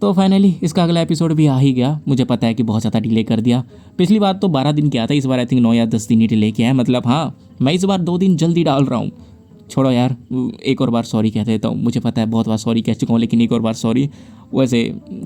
तो फाइनली इसका अगला एपिसोड भी आ ही गया। मुझे पता है कि बहुत ज़्यादा डिले कर दिया। पिछली बार तो 12 दिन किया था, इस बार आई थिंक 9 या 10 दिन ही डिले किया है। मतलब हाँ, मैं इस बार 2 दिन जल्दी डाल रहा हूँ। छोड़ो यार, एक और बार सॉरी कह देता हूँ। मुझे पता है बहुत बार सॉरी कह चुका हूँ, लेकिन एक और बार सॉरी। वैसे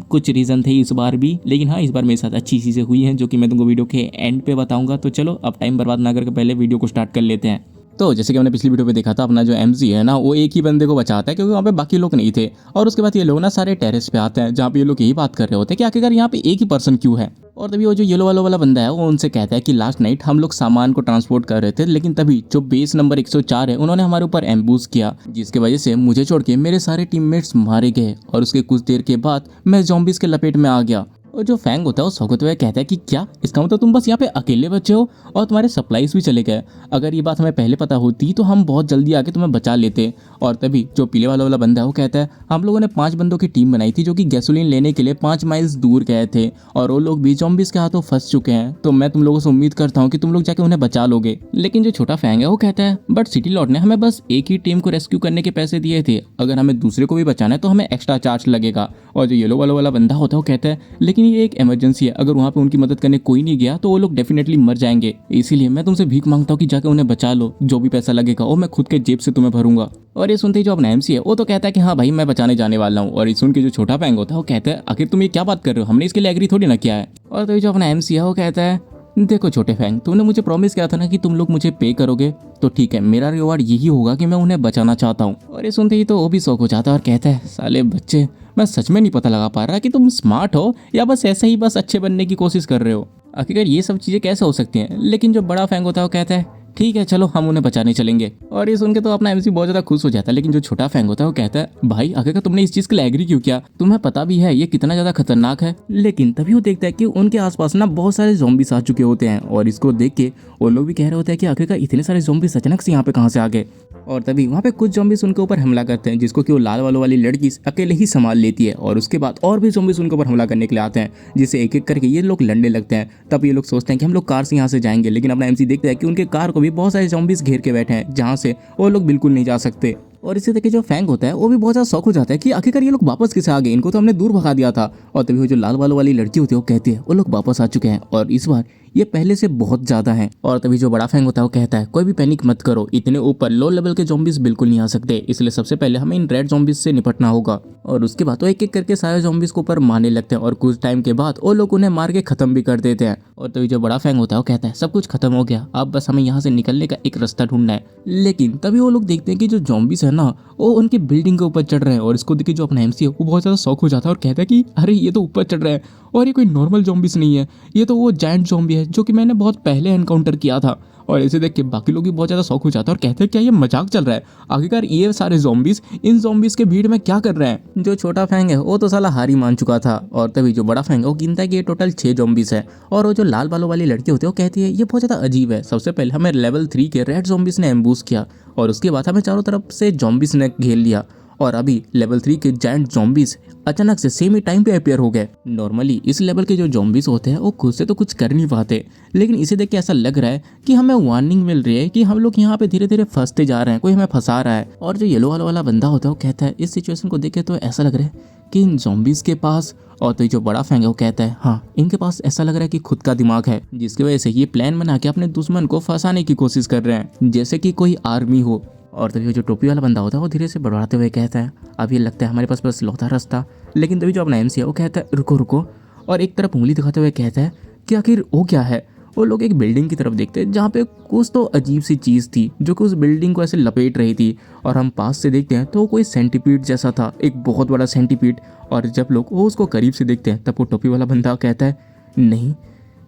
कुछ रीज़न थे इस बार भी, लेकिन हाँ, इस बार मेरे साथ अच्छी चीज़ें हुई हैं जो कि मैं तुमको वीडियो के एंड पे बताऊँगा। तो चलो अब टाइम बर्बाद ना करके पहले वीडियो को स्टार्ट कर लेते हैं। तो जैसे कि हमने पिछली वीडियो पे देखा था, अपना जो एमजी है ना, वो एक ही बंदे को बचाता है क्योंकि वहाँ पे बाकी लोग नहीं थे। और उसके बाद ये लोग ना सारे टेरेस पे आते हैं जहाँ पे ये लोग यही बात कर रहे होते हैं कि आखिरकार यहाँ पे एक ही पर्सन क्यों है। और तभी वो जो येलो वाला बंदा है वो उनसे कहता है कि लास्ट नाइट हम लोग सामान को ट्रांसपोर्ट कर रहे थे, लेकिन तभी जो बेस नंबर 104 है उन्होंने हमारे ऊपर एम्बूश किया, जिसकी वजह से मुझे छोड़ के मेरे सारे टीममेट्स मारे गए। और उसके कुछ देर के बाद मैं ज़ॉम्बीज के लपेट में आ गया। और जो फैंग होता है वो सौगत हुए कहता है कि क्या, इसका मतलब तुम बस यहाँ पे अकेले बचे हो और तुम्हारे सप्लाईज भी चले गए। अगर ये बात हमें पहले पता होती तो हम बहुत जल्दी आके तुम्हें बचा लेते। और तभी जो पीले वाला बंदा है वो कहता है हम लोगों ने 5 बंदों की टीम बनाई थी जो कि गैसोलीन लेने के लिए 5 माइल्स दूर गए थे, और वो लोग भी ज़ॉम्बीज के हाथों फंस चुके हैं। तो मैं तुम लोगों से उम्मीद करता हूँ कि तुम लोग जाके उन्हें बचा लोगे। लेकिन जो छोटा फैंग है वो कहता है बट सिटी लॉर्ड ने हमें बस एक ही टीम को रेस्क्यू करने के पैसे दिए थे, अगर हमें दूसरे को भी बचाना है तो हमें एक्स्ट्रा चार्ज लगेगा। और जो येलो वाला बंदा होता है वो कहता है लेकिन ये एक इमरजेंसी है, अगर वहाँ पे उनकी मदद करने कोई नहीं गया तो वो लोग डेफिनेटली मर जाएंगे, इसीलिए मैं तुमसे भीख मांगता हूँ कि जाके उन्हें बचा लो। जो भी पैसा लगेगा वो मैं खुद के जेब से तुम्हें भरूंगा। और ये सुनते ही जो अपना एमसी है वो तो कहता है कि हाँ भाई मैं बचाने जाने वाला हूँ। और ये सुन के जो छोटा फैंग होता है वो कहता है आखिर तुम ये क्या बात कर रहे हो, हमने इसके लिए एग्री थोड़ी ना किया है। और तो जो अपना एमसी है वो कहता है देखो छोटे फैंग, तुमने मुझे प्रॉमिस किया था ना कि तुम लोग मुझे पे करोगे, तो ठीक है, मेरा रिवॉर्ड यही होगा कि मैं उन्हें बचाना चाहता हूँ। और ये सुनते ही तो वो भी शौक हो जाता है और कहता है साले बच्चे, मैं सच में नहीं पता लगा पा रहा कि तुम स्मार्ट हो या बस ऐसे ही बस अच्छे बनने की कोशिश कर रहे हो। आखिरकार ये सब चीज़ें कैसे हो सकती हैं। लेकिन जो बड़ा फैंग होता है वो कहता है ठीक है चलो हम उन्हें बचाने चलेंगे। और ये सुन के तो अपना एमसी बहुत ज्यादा खुश हो जाता है। लेकिन जो छोटा फैंग होता है वो कहता है भाई आखिरकार तुमने इस चीज के लिए एग्री क्यों किया, तुम्हें पता भी है ये कितना ज्यादा खतरनाक है। लेकिन तभी वो देखता है कि उनके आसपास ना बहुत सारे ज़ॉम्बीज आ चुके होते हैं, और इसको देख के वो लोग भी कह रहे होते हैं कि आखिरकार इतने सारे ज़ॉम्बीज अचानक से यहाँ पे कहाँ से आ गए। और तभी वहाँ पे कुछ ज़ॉम्बीज उनके ऊपर हमला करते हैं, जिसको कि वो लाल वाली लड़की अकेले ही संभाल लेती है। और उसके बाद और भी ज़ॉम्बीज उनके ऊपर हमला करने के लिए आते हैं, जिससे एक एक करके ये लोग लड़ने लगते हैं। तब ये लोग सोचते हैं कि हम लोग कार से यहाँ से जाएंगे, लेकिन अपना एमसी देखता है कि उनके कार को भी बहुत सारे ज़ॉम्बीज घेर के बैठे हैं, जहाँ से वो लोग बिल्कुल नहीं जा सकते। और इसी तरह जो फैंग होता है वो भी बहुत ज़्यादा शौक हो जाता है कि आखिरकार ये लोग वापस कैसे आ गए, इनको तो हमने दूर भगा दिया था। और तभी वो जो लाल वाली लड़की होती है वो कहती है वो लोग वापस आ चुके हैं, और इस बार ये पहले से बहुत ज़्यादा हैं। और तभी जो बड़ा फैंग होता है वो कहता है कोई भी पैनिक मत करो, इतने ऊपर लो लेवल के ज़ॉम्बीज बिल्कुल नहीं आ सकते, इसलिए सबसे पहले हमें इन रेड ज़ॉम्बीज से निपटना होगा। और उसके बाद वो एक एक करके सारे ज़ॉम्बीज को ऊपर मारने लगते हैं, और कुछ टाइम के बाद वो लोग उन्हें मार के खत्म भी कर देते हैं। और तभी जो बड़ा फैंग होता है वो कहता है सब कुछ खत्म हो गया, अब बस हमें यहाँ से निकलने का एक रास्ता ढूंढना है। लेकिन तभी वो लोग देखते हैं कि जो ज़ॉम्बीज है ना वो उनकी बिल्डिंग के ऊपर चढ़ रहे हैं। और इसको देख के जो अपना एमसी है वो बहुत ज़्यादा शौक हो जाता है और कहता है कि अरे ये तो ऊपर चढ़ रहे हैं, और ये कोई नॉर्मल ज़ॉम्बीज नहीं है, ये तो वो जायंट ज़ॉम्बी है जो कि मैंने बहुत पहले एनकाउंटर किया था। और इसे देख के बाकी लोग भी बहुत ज़्यादा शौक हो जाता है और कहते हैं क्या ये मजाक चल रहा है, आखिरकार ये सारे ज़ॉम्बीज इन ज़ॉम्बीज के भीड़ में क्या कर रहे हैं। जो छोटा फैंग है वो तो साला हार ही मान चुका था। और तभी जो बड़ा फैंग है वो गिनता है कि ये टोटल 6 ज़ॉम्बीज है। और वो जो लाल बालों वाली लड़की होती है वो कहती है ये बहुत ज़्यादा अजीब है, सबसे पहले हमें लेवल 3 के रेड ज़ॉम्बीज ने एम्बूश किया, और उसके बाद हमें चारों तरफ से ज़ॉम्बीज ने घेर लिया, और अभी लेवल 3 के जायंट ज़ॉम्बीज अचानक से सेम ही टाइम पे अपेयर हो गए। नॉर्मली इस लेवल के जो ज़ॉम्बीज होते हैं वो खुद से तो कुछ कर नहीं पाते, लेकिन इसे देख के ऐसा लग रहा है कि हमें वार्निंग मिल रही है कि हम लोग यहाँ पे धीरे धीरे फंसते जा रहे हैं, कोई हमें फंसा रहा है। और जो येलो वाला बंदा होता है वो कहता है इस सिचुएशन को देख के तो ऐसा लग रहा है कि इन ज़ॉम्बीज के पास, और तो जो बड़ा फैंग है वो कहता है हाँ इनके पास ऐसा लग रहा है कि खुद का दिमाग है, जिसकी वजह से ये प्लान बना के अपने दुश्मन को फंसाने की कोशिश कर रहे हैं, जैसे कि कोई आर्मी हो। और तभी जो टोपी वाला बंदा होता है वो धीरे से बढ़ाते हुए कहता है अब ये लगता है हमारे पास बस लौटा रास्ता। लेकिन तभी जो अपना एमसी है वो कहता है रुको रुको, और एक तरफ उंगली दिखाते हुए कहता है कि आखिर वो क्या है। वो लोग एक बिल्डिंग की तरफ देखते हैं जहाँ पे कुछ तो अजीब सी चीज़ थी जो कि उस बिल्डिंग को ऐसे लपेट रही थी, और हम पास से देखते हैं तो कोई सेंटीपीड जैसा था, एक बहुत बड़ा सेंटीपीड। और जब लोग वो उसको करीब से देखते हैं तब वो टोपी वाला बंदा कहता है नहीं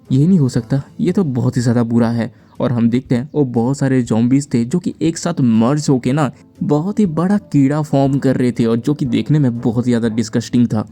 ये नहीं हो सकता, ये तो बहुत ही ज़्यादा बुरा है। और हम देखते हैं वो बहुत सारे ज़ॉम्बीज थे जो कि एक साथ मर्ज होके ना बहुत ही बड़ा कीड़ा फॉर्म कर रहे थे, और जो कि देखने में बहुत ही ज़्यादा डिस्गस्टिंग था।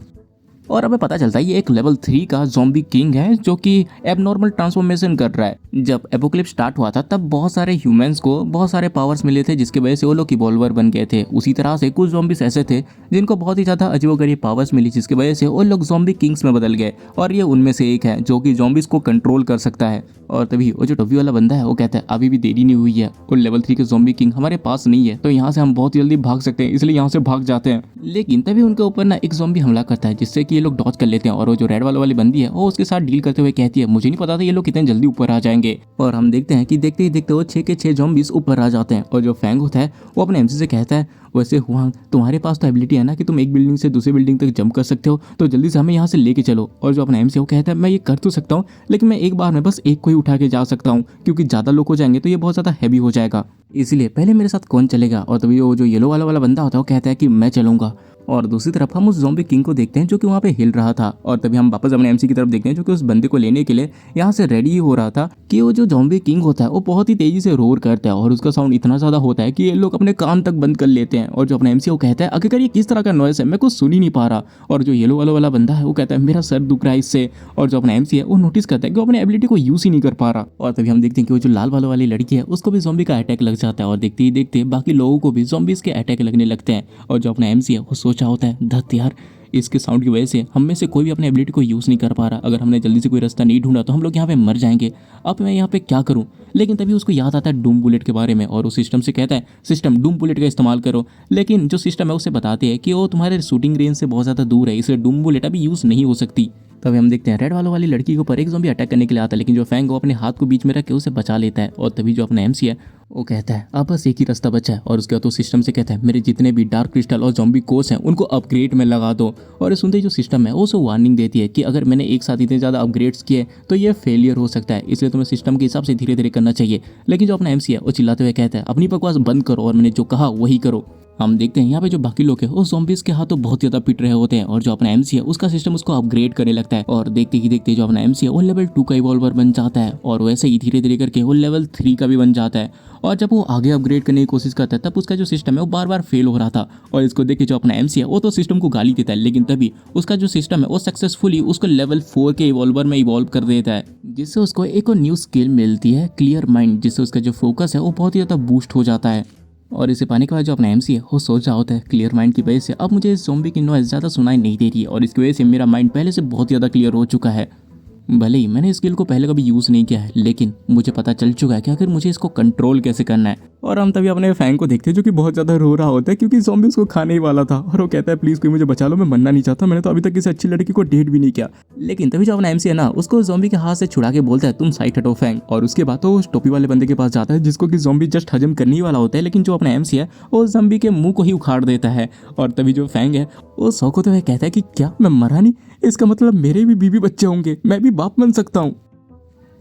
और हमें पता चलता है ये एक लेवल 3 का ज़ॉम्बी किंग है जो कि एबनॉर्मल ट्रांसफॉर्मेशन कर रहा है। जब एपोकलिप्स स्टार्ट हुआ था तब बहुत सारे ह्यूमंस को बहुत सारे पावर्स मिले थे, जिसकी वजह से वो लोग इवॉल्वर बन गए थे। उसी तरह से कुछ ज़ॉम्बीज ऐसे थे जिनको बहुत ही ज़्यादा अजीबोगरीब पावर्स मिली, जिसकी वजह से वो लोग ज़ॉम्बी किंग्स में बदल गए, और ये उनमें से एक है जो कि ज़ॉम्बीज को कंट्रोल कर सकता है। और तभी वो जो टोपी वाला बंदा है वो कहता है अभी भी देरी नहीं हुई है, और लेवल 3 के ज़ॉम्बी किंग हमारे पास नहीं है, तो यहाँ से हम बहुत जल्दी भाग सकते हैं, इसलिए यहाँ से भाग जाते हैं। लेकिन तभी उनके ऊपर ना एक ज़ॉम्बी हमला करता है, जिससे कि ये लोग डॉज कर लेते हैं और वो जो रेड वाली बंदी है वो उसके साथ डील करते हुए कहती है मुझे नहीं पता था ये लोग कितने जल्दी ऊपर आ जाएंगे। और हम देखते हैं कि देखते ही देखते वो 6 के 6 ज़ॉम्बीज़ ऊपर आ जाते हैं। और जो फैंग होता है वो अपने एमसी से कहता है वैसे हुआंग तुम्हारे पास तो एबिलिटी है ना कि तुम एक बिल्डिंग से दूसरी बिल्डिंग तक जंप कर सकते हो, तो जल्दी से हमें यहाँ से लेके चलो। और जो अपना एमसी है वो कहता है मैं ये कर तो सकता हूँ लेकिन मैं एक बार में बस एक को ही उठा के जा सकता हूँ क्योंकि ज़्यादा लोग हो जाएंगे तो ये बहुत ज़्यादा हैवी हो जाएगा, इसलिए पहले मेरे साथ कौन चलेगा। और तभी वो जो येलो वाला बंदा होता है वो कहता है कि मैं चलूंगा। और दूसरी तरफ हम उस ज़ॉम्बी किंग को देखते हैं जो कि वहाँ पे हिल रहा था। और तभी हम वापस अपने एमसी की तरफ देखते हैं जो कि उस बंदे को लेने के लिए यहाँ से रेडी हो रहा था कि वो जो ज़ॉम्बी किंग होता है वो बहुत ही तेजी से रोर करता है और उसका साउंड इतना ज़्यादा होता है कि ये लोग अपने कान तक बंद कर लेते हैं। और जो अपना एमसी वो कहता है आखिरकार ये किस तरह का नॉइस है, मैं कुछ सुन ही नहीं पा रहा। और जो येलो वाला बंदा है वो कहता है मेरा सर दुख रहा है इससे। और जो अपना एमसी है वो नोटिस करता है कि वो अपने एबिलिटी को यूज़ ही नहीं कर पा रहा। और तभी हम देखते हैं कि वो जो लाल वाली लड़की है उसको भी ज़ॉम्बी का अटैक लग जाता है और देखते ही देखते बाकी लोगों को भी ज़ॉम्बीज़ के अटैक लगने लगते हैं। और जो अपना एमसी है वो सोचा होता है धत यार इसके साउंड की वजह से हम में से कोई भी अपने एबिलिटी को यूज़ नहीं कर पा रहा, अगर हमने जल्दी से कोई रास्ता नहीं ढूंढा तो हम लोग यहाँ पे मर जाएंगे, अब मैं यहाँ पे क्या करूँ। लेकिन तभी उसको याद आता है डूम बुलेट के बारे में और उस सिस्टम से कहता है सिस्टम डूम बुलेट का इस्तेमाल करो। लेकिन जो सिस्टम है उसे बताते हैं कि वो तुम्हारे शूटिंग रेंज से बहुत ज़्यादा दूर है इसलिए डूम बुलेट अभी यूज़ नहीं हो सकती। तभी हम देखते हैं रेड वाली लड़की के ऊपर एक ज़ॉम्बी अटैक करने के लिए आता है लेकिन जो फैंग वो अपने हाथ को बीच में रख के उसे बचा लेता है। और तभी जो अपना एमसी है वो कहता है अब बस एक ही रास्ता बचा है। और उसके बाद तो सिस्टम से कहता है मेरे जितने भी डार्क क्रिस्टल और ज़ॉम्बी कोर्स हैं उनको अपग्रेड में लगा दो। और सुनते ही जो सिस्टम है वो उसे वार्निंग देती है कि अगर मैंने एक साथ इतने ज़्यादा अपग्रेड्स किए तो ये फेलियर हो सकता है, इसलिए तुम्हें सिस्टम के हिसाब से धीरे धीरे करना चाहिए। लेकिन जो अपना एमसी है वो चिल्लाते हुए कहता है अपनी बकवास बंद करो और मैंने जो कहा वही करो। हम देखते हैं यहाँ पे जो बाकी लोग हैं वो ज़ॉम्बीज़ के हाथों बहुत ज़्यादा पिट रहे होते हैं और जो अपना एमसी है उसका सिस्टम उसको अपग्रेड करने लगता है। और देखते ही देखते जो अपना एमसी है वो लेवल 2 का इवॉल्वर बन जाता है और वैसे ही धीरे धीरे करके वो लेवल 3 का भी बन जाता है। और जब वो आगे अपग्रेड करने की कोशिश करता है तब उसका जो सिस्टम है वो बार बार फेल हो रहा था। और इसको देख के जो अपना एमसी है वो तो सिस्टम को गाली देता है लेकिन तभी उसका जो सिस्टम है वो सक्सेसफुली उसको लेवल 4 के इवॉल्वर में इवॉल्व कर देता है, जिससे उसको एक और न्यू स्किल मिलती है क्लियर माइंड, जिससे उसका जो फोकस है वो बहुत ही ज़्यादा बूस्ट हो जाता है। और इसे पाने के बाद जो अपना एमसी है वो सोच रहा होता है क्लियर माइंड की वजह से अब मुझे इस ज़ॉम्बी की नॉइज़ ज़्यादा सुनाई नहीं दे रही है और इसकी वजह से मेरा माइंड पहले से बहुत ज़्यादा क्लियर हो चुका है। भले ही मैंने इस स्किल को पहले कभी यूज़ नहीं किया है लेकिन मुझे पता चल चुका है कि आखिर मुझे इसको कंट्रोल कैसे करना है। और हम तभी अपने फैंग को देखते हैं जो कि बहुत ज़्यादा रो रहा होता है क्योंकि ज़ॉम्बी उसको खाने ही वाला था और वो कहता है प्लीज़ कोई मुझे बचा लो, मैं मरना नहीं चाहता, मैंने तो अभी तक किसी अच्छी लड़की को डेट भी नहीं किया। लेकिन तभी जो अपना एमसी है ना उसको ज़ॉम्बी के हाथ से छुड़ा के बोलता है तुम साइड हटो फैंग। और उसके बाद तो उस टोपी वाले बंदे के पास जाता है जिसको कि ज़ॉम्बी जस्ट हजम करने ही वाला होता है, लेकिन जो अपना एमसी है वो ज़ॉम्बी के मुंह को ही उखाड़ देता है। और तभी जो फैंग है वो शौक होते हुए कहता है कि क्या मैं मरा नहीं, इसका मतलब मेरे भी बीवी बच्चे होंगे, मैं भी बाप बन सकता हूँ।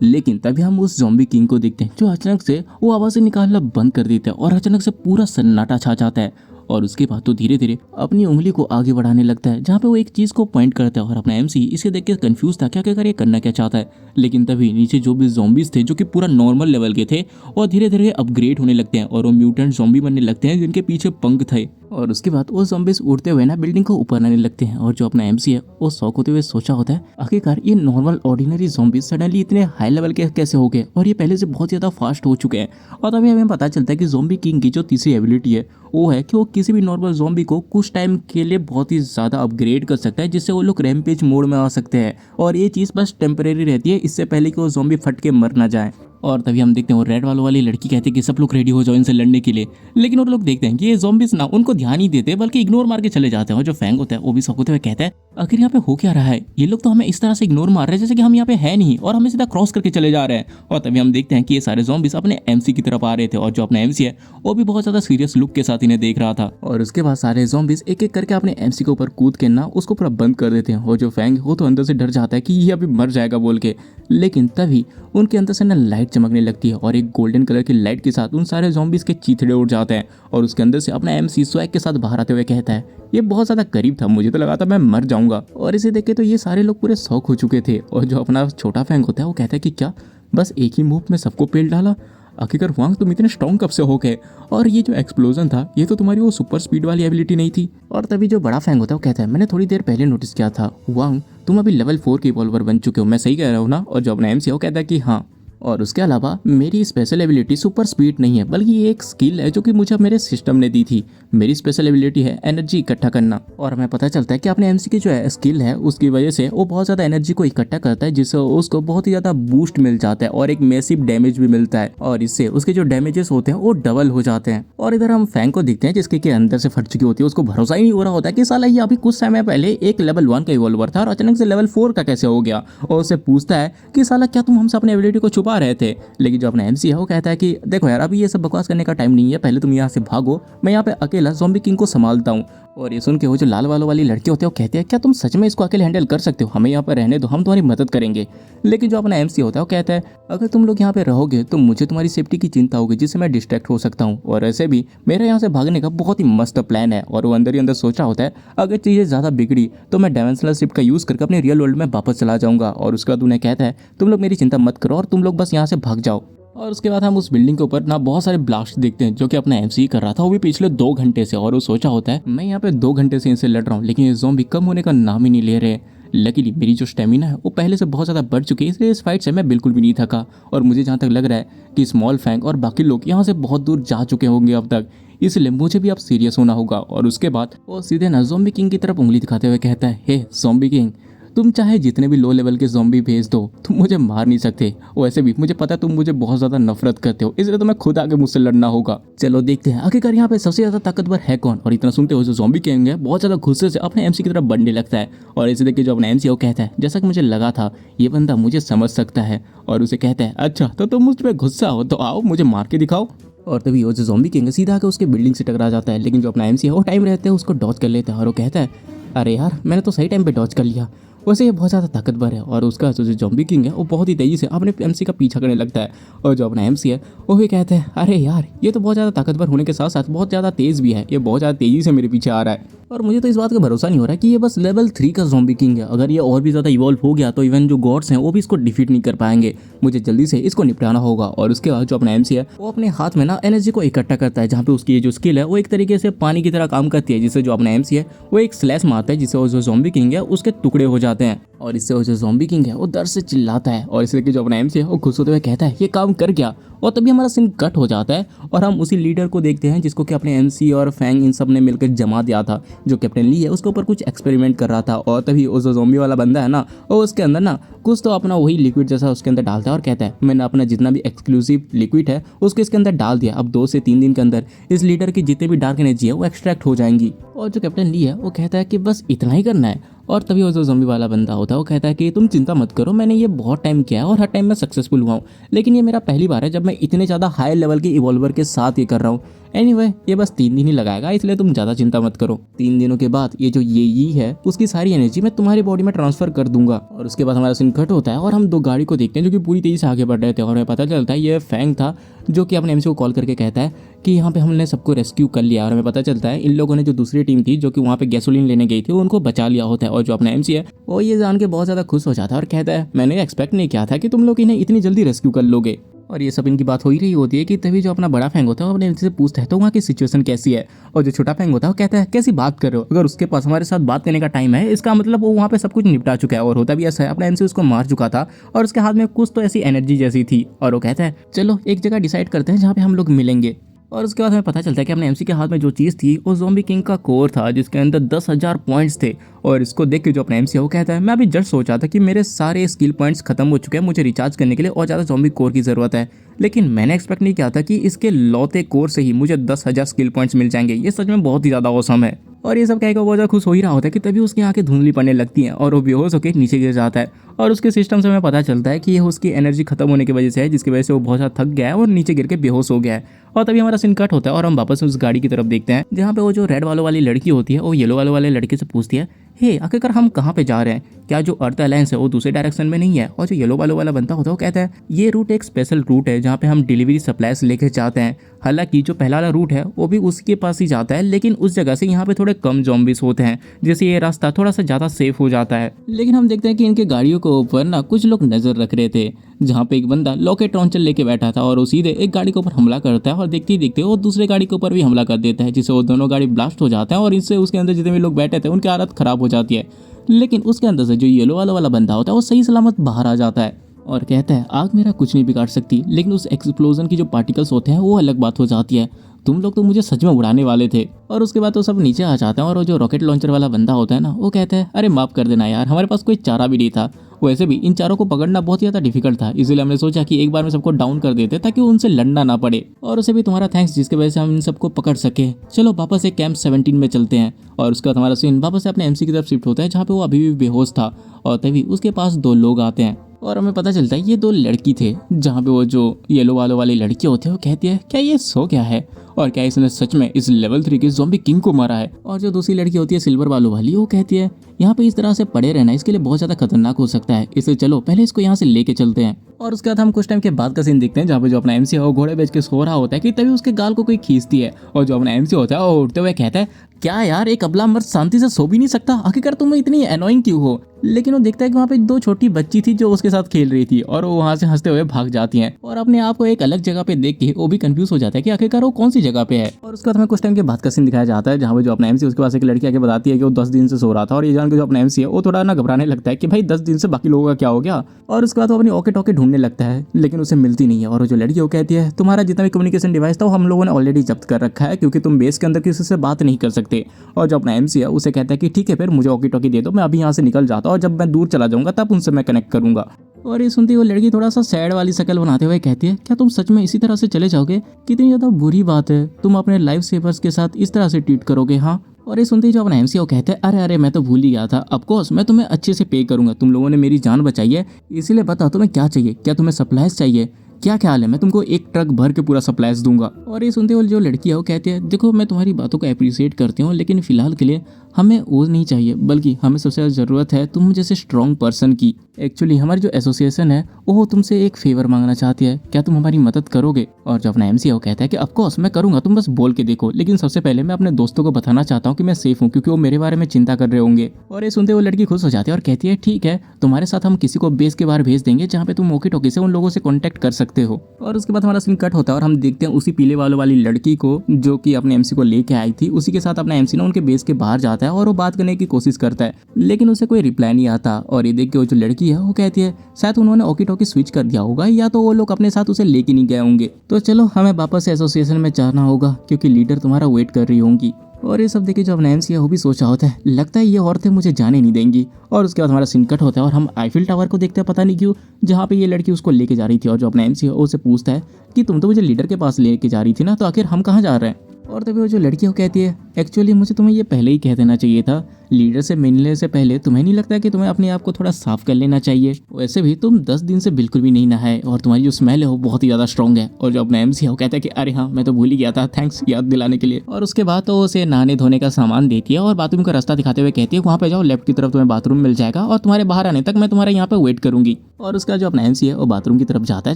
लेकिन तभी हम उस ज़ॉम्बी किंग को देखते हैं जो अचानक से वो आवाज़ें निकालना बंद कर देता है और अचानक से पूरा सन्नाटा छा जाता है। और उसके बाद तो धीरे धीरे अपनी उंगली को आगे बढ़ाने लगता है जहाँ पे वो एक चीज़ को पॉइंट करता है। और अपना एमसी इसे देख के कंफ्यूज था क्या क्या ये करना क्या चाहता है। लेकिन तभी नीचे जो भी ज़ॉम्बीज़ थे जो कि पूरा नॉर्मल लेवल के थे और धीरे धीरे अपग्रेड होने लगते हैं और वो म्यूटेंट ज़ॉम्बी बनने लगते हैं जिनके पीछे पंख थे। और उसके बाद वो ज़ॉम्बीज़ उड़ते हुए ना बिल्डिंग को ऊपर आने लगते हैं। और जो अपना एमसी है वो शौक होते हुए सोचा होता है आखिरकार ये नॉर्मल ऑर्डिनरी ज़ॉम्बीज़ सडनली इतने हाई लेवल के कैसे हो गए और ये पहले से बहुत ज़्यादा फास्ट हो चुके हैं। और तभी हमें पता चलता है कि ज़ॉम्बी किंग की जो तीसरी एबिलिटी है वो है कि वो किसी भी नॉर्मल ज़ॉम्बी को कुछ टाइम के लिए बहुत ही ज़्यादा अपग्रेड कर सकता है जिससे वो लोग रैम्पेज मोड में आ सकते हैं। और ये चीज़ बस टेम्परेरी रहती है, इससे पहले कि वो ज़ॉम्बी फट के मर ना जाए। और तभी हम देखते हैं वो रेड वाली लड़की कहती है कि सब लोग रेडी हो जाओ इनसे लड़ने के लिए। लेकिन वो लोग देखते हैं कि ये ज़ॉम्बीज़ ना उनको ध्यान ही देते बल्कि इग्नोर मार के चले जाते हैं। और जो फैंग होता है वो भी शौक होते हुए कहता है आखिर यहाँ पे हो क्या रहा है, ये लोग तो हमें इस तरह से इग्नोर मार रहे हैं जैसे कि हम यहाँ पे है नहीं और हमें सीधा क्रॉस करके चले जा रहे हैं। और तभी हम देखते हैं कि ये सारे ज़ॉम्बीज़ अपने एमसी की तरफ आ रहे थे और जो अपना एमसी है वो भी बहुत ज़्यादा सीरियस लुक के साथ इन्हें देख रहा था। और उसके बाद सारे ज़ॉम्बीज़ एक एक करके अपने एमसी के ऊपर कूद के ना उसको पूरा बंद कर देते हैं। और जो फैंग वो तो अंदर से डर जाता है कि ये अभी मर जाएगा बोल के। लेकिन तभी उनके अंदर से ना लाइट चमकने लगती है और एक गोल्डन कलर की लाइट के साथ उन सारे ज़ॉम्बीज़ के चीथड़े उड़ जाते हैं। और उसके अंदर से अपना एमसी स्वैग के साथ बाहर आते हुए कहता है ये बहुत ज़्यादा करीब था, मुझे तो लगा था मैं मर जाऊंगा। और इसे देख के तो ये सारे लोग पूरे शौक हो चुके थे। और जो अपना छोटा फैंग होता है वो कहता है कि क्या बस एक ही मूव में सबको पेल डाला, आखिरकार हुआंग तुम इतने स्ट्रॉन्ग कब से हो गए, और ये जो एक्सप्लोजन था ये तो तुम्हारी वो सुपर स्पीड वाली एबिलिटी नहीं थी। और तभी जो बड़ा फैंग होता है वो कहता है मैंने थोड़ी देर पहले नोटिस किया था हुआंग तुम अभी लेवल 4 के इवॉल्वर बन चुके हो, मैं सही कह रहा हूँ ना। और जो अपना एमसी है वो कहता है कि हाँ और उसके अलावा मेरी स्पेशल एबिलिटी सुपर स्पीड नहीं है, बल्कि ये एक स्किल है जो कि मुझे मेरे सिस्टम ने दी थी। मेरी स्पेशल एबिलिटी है एनर्जी इकट्ठा करना, और हमें पता चलता है कि अपने एमसी की जो है स्किल है उसकी वजह से वो बहुत ज़्यादा एनर्जी को इकट्ठा करता है, जिससे उसको बहुत ही ज़्यादा बूस्ट मिल जाता है और एक मैसिव डैमेज भी मिलता है, और इससे उसके जो डैमेजेस होते हैं वो डबल हो जाते हैं। और इधर हम फैंग को देखते हैं जिसके के अंदर से फट चुकी होती है। उसको भरोसा ही नहीं हो रहा होता है कि साला ये अभी कुछ समय पहले एक लेवल 1 का इवॉल्वर था और अचानक से लेवल 4 का कैसे हो गया। और उससे पूछता है कि साला क्या तुम हमसे अपनी एबिलिटी को छुपा रहे थे। लेकिन जो अपना एमसी है वो कहता है कि देखो यार, अभी ये सब बकवास करने का टाइम नहीं है, पहले तुम यहाँ से भागो, मैं यहाँ पे अकेला ज़ॉम्बी किंग को संभालता हूँ। और ये सुन के वो जो लाल वालों वाली लड़के होते हैं वो कहते हैं क्या तुम सच में इसको अकेले हैंडल कर सकते हो, हमें यहाँ पर रहने दो, हम तुम्हारी मदद करेंगे। लेकिन जो अपना एमसी होता है वो कहता है अगर तुम लोग यहाँ पे रहोगे तो मुझे तुम्हारी सेफ्टी की चिंता होगी, जिससे मैं डिस्ट्रैक्ट हो सकता हूँ, और ऐसे भी मेरा यहाँ से भागने का बहुत ही मस्त प्लान है। और वो अंदर ही अंदर सोचा होता है अगर चीज़ें ज़्यादा बिगड़ी तो मैं डायमेंशनल शिफ्ट का यूज़ करके अपने रियल वर्ल्ड में वापस चला जाऊँगा। और उसके बाद उन्हें कहता है तुम लोग मेरी चिंता मत करो और तुम लोग बस यहाँ से भाग जाओ। और उसके बाद हम उस बिल्डिंग के ऊपर ना बहुत सारे ब्लास्ट देखते हैं जो कि अपना एमसी कर रहा था, वो भी पिछले 2 घंटे से। और वो सोचा होता है मैं यहाँ पे 2 घंटे से इनसे लड़ रहा हूँ, लेकिन ये ज़ॉम्बी कम होने का नाम ही नहीं ले रहे। लकीली मेरी जो स्टेमिना है वो पहले से बहुत ज़्यादा बढ़ चुकी है, इसलिए इस फाइट से मैं बिल्कुल भी नहीं थका। और मुझे जहाँ तक लग रहा है कि स्मॉल फैंग और बाकी लोग यहाँ से बहुत दूर जा चुके होंगे अब तक, इसलिए मुझे भी अब सीरियस होना होगा। और उसके बाद वो सीधे ना ज़ॉम्बी किंग की तरफ उंगली दिखाते हुए कहता है हे ज़ॉम्बी किंग, तुम चाहे जितने भी लो लेवल के ज़ॉम्बी भेज दो, तुम मुझे मार नहीं सकते। वैसे भी मुझे पता है तुम मुझे बहुत ज़्यादा नफरत करते हो, इसलिए तुम्हें खुद आके मुझसे लड़ना होगा। चलो देखते हैं आखिरकार यहाँ पे सबसे ज़्यादा ताकतवर है कौन। और इतना सुनते हो जो ज़ॉम्बी किंग है बहुत ज़्यादा गुस्से से अपने एमसी की तरफ बढ़ने लगता है। और इसे देख के जो अपना एमसी है वो कहता है जैसा कि मुझे लगा था ये बंदा मुझे समझ सकता है। और उसे कहता है अच्छा तो तुम मुझ पर गुस्सा हो तो आओ मुझे मार के दिखाओ। और तभी वो जो ज़ॉम्बी किंग है सीधा आकर उसके बिल्डिंग से टकरा जाता है, लेकिन जो अपना एमसी है वो टाइम रहते हैं उसको डॉज कर लेता है। और वो कहता है अरे यार मैंने तो सही टाइम पे डॉज कर लिया। वैसे ये बहुत ज़्यादा ताकतवर है। और उसका जो ज़ॉम्बी किंग है वो बहुत ही तेज़ी से अपने एमसी का पीछा करने लगता है। और जो अपना एमसी है वो भी कहता है अरे यार ये तो बहुत ज़्यादा ताकतवर होने के साथ साथ बहुत ज़्यादा तेज़ भी है, ये बहुत ज़्यादा तेज़ी से मेरे पीछे आ रहा है। और मुझे तो इस बात का भरोसा नहीं हो रहा कि ये बस लेवल 3 का ज़ॉम्बी किंग है। अगर ये और भी ज़्यादा इवॉल्व हो गया तो इवन जो गॉड्स हैं वो भी इसको डिफीट नहीं कर पाएंगे। मुझे जल्दी से इसको निपटाना होगा। और उसके बाद जो अपना एमसी है वो अपने हाथ में ना एनर्जी को इकट्ठा करता है, जहाँ पे उसकी ये जो स्किल है वो एक तरीके से पानी की तरह काम करती है, जिससे जो अपना एमसी है वो एक स्लैश मारता है, जिससे वो जो ज़ॉम्बी किंग है उसके टुकड़े हो जाते हैं। और इससे वो जो ज़ॉम्बी किंग है वो दर्द से चिल्लाता है। और इसलिए कि जो अपना एमसी है वो खुश होते हुए कहता है ये काम कर गया। और तभी हमारा सीन कट हो जाता है और हम उसी लीडर को देखते हैं जिसको कि अपने एमसी और फैंग इन सब ने मिलकर जमा दिया था, जो कैप्टन ली है उसके ऊपर कुछ एक्सपेरिमेंट कर रहा था। और तभी वो जो ज़ॉम्बी वाला बंदा है ना वो उसके अंदर ना कुछ तो अपना वही लिक्विड जैसा उसके अंदर डालता है और कहता है मैंने अपना जितना भी एक्सक्लूसिव लिक्विड है उसको इसके अंदर डाल दिया, अब 2 से 3 दिन के अंदर इस लीडर की जितने भी डार्क एनर्जी है वो एक्सट्रैक्ट हो जाएंगी। और जो कैप्टन ली है वो कहता है कि बस इतना ही करना है। और तभी वो जो ज़ॉम्बी वाला बंदा होता है वो कहता है कि तुम चिंता मत करो, मैंने ये बहुत टाइम किया है और हर टाइम मैं सक्सेसफुल हुआ हूँ, लेकिन ये मेरा पहली बार है जब मैं इतने ज़्यादा हाई लेवल के इवॉल्वर के साथ ये कर रहा हूँ। एनीवे ये बस 3 दिन ही लगाएगा, इसलिए तुम ज़्यादा चिंता मत करो। 3 दिनों के बाद ये जो ये है उसकी सारी एनर्जी मैं तुम्हारी बॉडी में ट्रांसफर कर दूंगा। और उसके बाद हमारा सीन कट होता है और हम 2 गाड़ी को देखते हैं जो कि पूरी तेज़ी से आगे बढ़ रहे थे। और हमें पता चलता है ये फैंग था जो कि अपने एमसी को कॉल करके कहता है कि यहाँ पे हमने सबको रेस्क्यू कर लिया। और हमें पता चलता है इन लोगों ने जो दूसरी टीम थी जो कि वहाँ पे गैसोलीन लेने गई थी उनको बचा लिया होता है। और जो अपना एमसी है वो ये जान के बहुत ज़्यादा खुश हो जाता है और कहता है मैंने एक्सपेक्ट नहीं किया था कि तुम लोग इन्हें इतनी जल्दी रेस्क्यू कर लोगे। और ये सब इनकी बात हो ही रही होती है कि तभी जो अपना बड़ा फैंग होता है वो अपने एमसी से पूछता है तो वहाँ की सिचुएशन कैसी है। और जो छोटा फैंग होता है वो कहता है कैसी बात कर रहे हो, अगर उसके पास हमारे साथ बात करने का टाइम है इसका मतलब वो वहाँ पे सब कुछ निपटा चुका है। और होता भी ऐसा है, अपना एमसी उसको मार चुका था और उसके हाथ में कुछ तो ऐसी एनर्जी जैसी थी। और वो कहता है चलो एक जगह डिसाइड करते हैं जहाँ पे हम लोग मिलेंगे। और उसके बाद हमें पता चलता है कि अपने एमसी के हाथ में जो चीज़ थी वो ज़ॉम्बी किंग का कोर था जिसके अंदर 10,000 पॉइंट्स थे। और इसको देख के जो अपना एमसी है वो कहता है मैं अभी जस्ट सोचा था कि मेरे सारे स्किल पॉइंट्स खत्म हो चुके हैं, मुझे रिचार्ज करने के लिए और ज़्यादा ज़ॉम्बी कोर की ज़रूरत है, लेकिन मैंने एक्सपेक्ट नहीं किया था कि इसके लौते कोर से ही मुझे 10,000 स्किल पॉइंट्स मिल जाएंगे। ये सच में बहुत ही ज़्यादा औसम है। और ये सब कहकर वो ज़्यादा खुश हो ही रहा होता है कि तभी उसकी आंखें धुंधली पड़ने लगती हैं और वो बेहोश होकर नीचे गिर जाता है। और उसके सिस्टम से हमें पता चलता है कि ये उसकी एनर्जी खत्म होने की वजह से है, जिसकी वजह से वो बहुत ज़्यादा थक गया है और नीचे गिर के बेहोश हो गया है। और तभी हमारा सीन कट होता है और हम वापस उस गाड़ी की तरफ देखते हैं जहाँ पे वो जो रेड वालों वाली लड़की होती है वो येलो वाले लड़के से पूछती है हे आखिरकार हम कहाँ पे जा रहे हैं, क्या जो अर्थ अलायंस है वो दूसरे डायरेक्शन में नहीं है। और जो येलो वाला बनता होता है वो कहता है ये रूट एक स्पेशल रूट है जहाँ पे हम डिलीवरी सप्लाईज लेके जाते हैं। हालांकि जो पहला वाला रूट है वो भी उसके पास ही जाता है, लेकिन उस जगह से यहाँ पे थोड़े कम ज़ॉम्बीज होते हैं, जैसे ये रास्ता थोड़ा सा ज़्यादा सेफ हो जाता है। लेकिन हम देखते हैं कि इनके गाड़ियों के ऊपर ना कुछ लोग नजर रख रहे थे, जहाँ पे एक बंदा लॉकेट लॉन्चर लेके बैठा था और वो सीधे एक गाड़ी के ऊपर हमला करता है और देखते ही देखते वो दूसरे गाड़ी के ऊपर भी हमला कर देता है, जिससे वो दोनों गाड़ी ब्लास्ट हो जाते हैं और इससे उसके अंदर जितने भी लोग बैठे थे उनकी हालत खराब हो जाती है। लेकिन उसके अंदर से जो येलो वाला बंदा होता है वो सही सलामत बाहर आ जाता है। और कहता है आग मेरा कुछ नहीं बिगाड़ सकती, लेकिन उस एक्सप्लोजन की जो पार्टिकल्स होते हैं वो अलग बात हो जाती है। तुम लोग तो मुझे सच में उड़ाने वाले थे। और उसके बाद तो सब नीचे आ जाते हैं और वो जो रॉकेट लॉन्चर वाला बंदा होता है ना, वो कहता है अरे माफ कर देना यार, हमारे पास कोई चारा भी नहीं था। वैसे भी इन चारों को पकड़ना बहुत ही ज़्यादा डिफिकल्ट था, इसीलिए हमने सोचा कि एक बार में सबको डाउन कर देते ताकि उनसे लड़ना ना पड़े। और उसे भी तुम्हारा थैंक्स जिसकी वजह से हम इन सबको पकड़ सके। चलो वापस एक कैंप 17 में चलते हैं। और उसका हमारा सीन वापस से अपने एमसी की तरफ शिफ्ट होता है, जहाँ पे वो अभी भी बेहोश था। और तभी उसके पास दो लोग आते हैं और हमें पता चलता है ये दो लड़की थे। जहाँ पे वो जो येलो वालों वाली लड़की होती है वो कहती है क्या ये सो क्या है, और क्या इसने सच में इस लेवल 3 के ज़ॉम्बी किंग को मारा है। और जो दूसरी लड़की होती है सिल्वर वालों वाली, वो कहती है यहाँ पे इस तरह से पड़े रहना इसके लिए बहुत ज़्यादा खतरनाक हो सकता है, इसलिए चलो पहले इसको यहाँ से लेके चलते हैं। और उसके बाद हम कुछ टाइम के बाद का सीन देखते हैं, जहाँ पे जो अपना एमसी है वो घोड़े बेच के सो रहा होता है कि तभी उसके गाल को कोई खींचती है। और जो अपना एमसी होता है वो उठते हुए कहता है क्या यार, एक अबला मर्द शांति से सो भी नहीं सकता, आखिरकार तुम इतनी एनोइंग क्यों हो। लेकिन वो देखता है कि वहाँ पे दो छोटी बच्ची थी जो उसके साथ खेल रही थी, और वो वहाँ से हंसते हुए भाग जाती हैं। और अपने आप को एक अलग जगह पे देख के वो भी कंफ्यूज हो जाता है कि आखिरकार वो कौन सी जगह पे है। और उसके बाद हमें कुछ टाइम के बाद का सीन दिखाया जाता है, जहाँ पे जो अपना एमसी उसके पास एक लड़की आके बताती है कि वो 10 दिन से सो रहा था। और ये जान के जो अपना एमसी है वो थोड़ा ना घबराने लगता है कि भाई 10 दिन से बाकी लोगों का क्या हो गया। और उसके बाद वो अपनी ओके टोके ढूंढने लगता है, लेकिन उसे मिलती नहीं है। और जो लड़की वो कहती है तुम्हारा जितना भी कम्युनिकेशन डिवाइस था वो हम लोगों ने ऑलरेडी जब्त कर रखा है, क्योंकि तुम बेस के अंदर किसी से बात नहीं कर सकते। और जो अपना एमसी है उसे कहता है कि ठीक है फिर मुझे ओकी टोकी दे दो, मैं अभी यहाँ से निकल जाता हूँ, और जब मैं दूर चला जाऊंगा तब उनसे मैं कनेक्ट करूंगा। और ये सुनती वो लड़की थोड़ा सा सैड वाली शक्ल बनाते हुए कहती है क्या तुम सच में इसी तरह से चले जाओगे, कितनी ज़्यादा बुरी बात है, तुम अपने लाइफ सेवर्स के साथ इस तरह से ट्रीट करोगे। हाँ, और ये सुनते ही जो अपना एमसी वो कहते हैं अरे मैं तो भूल ही गया था, ऑफकोर्स मैं तुम्हें अच्छे से पे करूंगा, तुम लोगों ने मेरी जान बचाई है, इसीलिए बताओ तुम्हें क्या चाहिए, क्या तुम्हें सप्लाईज चाहिए, क्या ख्याल है, मैं तुमको एक ट्रक भर के पूरा सप्लाईज दूंगा। और ये सुनते हुए जो लड़की है वो कहती है देखो मैं तुम्हारी बातों को अप्रिशिएट करती हूँ, लेकिन फिलहाल के लिए हमें वो नहीं चाहिए, बल्कि हमें सबसे ज़्यादा ज़रूरत है तुम जैसे स्ट्रॉन्ग पर्सन की। एक्चुअली हमारी जो एसोसिएशन है वो तुमसे एक फेवर मांगना चाहती है, क्या तुम हमारी मदद करोगे। और जो अपना एमसी है वो कहता है कि ऑफकोर्स मैं करूंगा, तुम बस बोल के देखो, लेकिन सबसे पहले मैं अपने दोस्तों को बताना चाहता हूँ कि मैं सेफ हूँ, क्योंकि वो मेरे बारे में चिंता कर रहे होंगे। और ये सुनते वो लड़की खुश हो जाती है और कहती है ठीक है, तुम्हारे साथ हम किसी को बेस के बाहर भेज देंगे, जहाँ पे तुम ओके टोकी से उन लोगों से कॉन्टैक्ट कर सकते हो। और उसके बाद हमारा सीन कट होता है और हम देखते हैं उसी पीले वालों वाली लड़की को जो कि अपने एमसी को लेके आई थी, उसी के साथ अपना एमसी ना उनके बेस के बाहर जाता है और वो बात करने की कोशिश करता है, लेकिन उसे कोई रिप्लाई नहीं आता। और ये देख के वो जो लड़की है वो कहती है शायद उन्होंने ओकी टोकी स्विच कर दिया होगा, या तो वो लोग अपने साथ उसे लेके नहीं गए होंगे, तो चलो हमें वापस एसोसिएशन में जाना होगा, क्योंकि लीडर तुम्हारा वेट कर रही होंगी। और ये सब देखे जो अपना एमसी है वो भी सोचा होता है लगता है ये औरतें मुझे जाने नहीं देंगी। और उसके बाद हमारा सीन कट होता है और हम आईफिल टावर को देखते हैं, पता नहीं क्यों, जहाँ पे ये लड़की उसको लेके जा रही थी। और जो अपना एमसी है वो उसे पूछता है कि तुम तो मुझे लीडर के पास लेके जा रही थी ना, तो आखिर हम कहाँ जा रहे हैं। और तभी वो जो लड़की है वो कहती है एक्चुअली मुझे तुम्हें ये पहले ही कह देना चाहिए था, लीडर से मिलने से पहले तुम्हें नहीं लगता कि तुम्हें अपने आप को थोड़ा साफ कर लेना चाहिए। वैसे भी तुम 10 दिन से बिल्कुल भी नहीं नहाए और तुम्हारी जो स्मेल है वो बहुत ही ज़्यादा स्ट्रॉन्ग है। और जो अपना एमसी है वो कहता है कि अरे हाँ मैं तो भूल ही गया था, थैंक्स याद दिलाने के लिए। और उसके बाद तो उसे नहाने धोने का सामान देती है और बाथरूम का रास्ता दिखाते हुए कहती है वहाँ पे जाओ, लेफ्ट की तरफ तुम्हें बाथरूम मिल जाएगा, और तुम्हारे बाहर आने तक मैं तुम्हारे यहाँ पे वेट करूंगी। और उसका जो अपना एमसी है वो बाथरूम की तरफ जाता है,